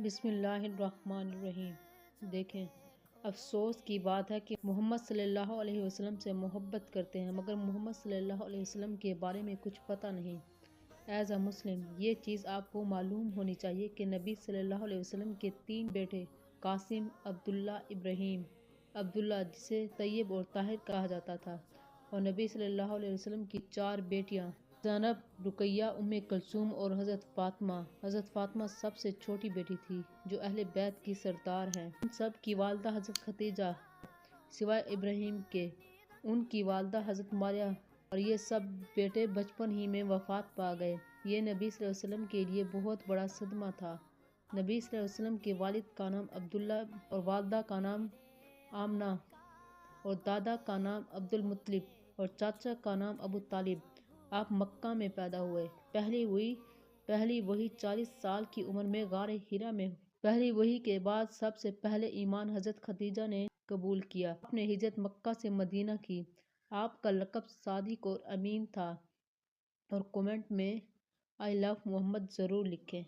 بسم اللہ الرحمن الرحیم۔ دیکھیں، افسوس کی بات ہے کہ محمد صلی اللہ علیہ وسلم سے محبت کرتے ہیں مگر محمد صلی اللہ علیہ وسلم کے بارے میں کچھ پتہ نہیں۔ ایز اے مسلم یہ چیز آپ کو معلوم ہونی چاہیے کہ نبی صلی اللہ علیہ وسلم کے 3 بیٹے قاسم، عبداللہ، ابراہیم، عبداللہ جسے طیب اور طاہر کہا جاتا تھا، اور نبی صلی اللہ علیہ وسلم کی 4 بیٹیاں زینب، رقیہ، ام کلثوم اور حضرت فاطمہ۔ حضرت فاطمہ سب سے چھوٹی بیٹی تھی جو اہل بیت کی سردار ہیں۔ ان سب کی والدہ حضرت خدیجہ سوائے ابراہیم کے، ان کی والدہ حضرت ماریہ، اور یہ سب بیٹے بچپن ہی میں وفات پا گئے۔ یہ نبی صلی اللہ علیہ وسلم کے لیے بہت بڑا صدمہ تھا۔ نبی صلی اللہ علیہ وسلم کے والد کا نام عبداللہ اور والدہ کا نام آمنہ اور دادا کا نام عبدالمطلب اور چاچا کا نام ابو طالب۔ آپ مکہ میں پیدا ہوئے۔ پہلی وحی 40 سال کی عمر میں غار حرا میں ہوئی۔ پہلی وحی کے بعد سب سے پہلے ایمان حضرت خدیجہ نے قبول کیا۔ آپ نے ہجرت مکہ سے مدینہ کی۔ آپ کا لقب صادق اور امین تھا۔ اور کمنٹ میں I love محمد ضرور لکھیں۔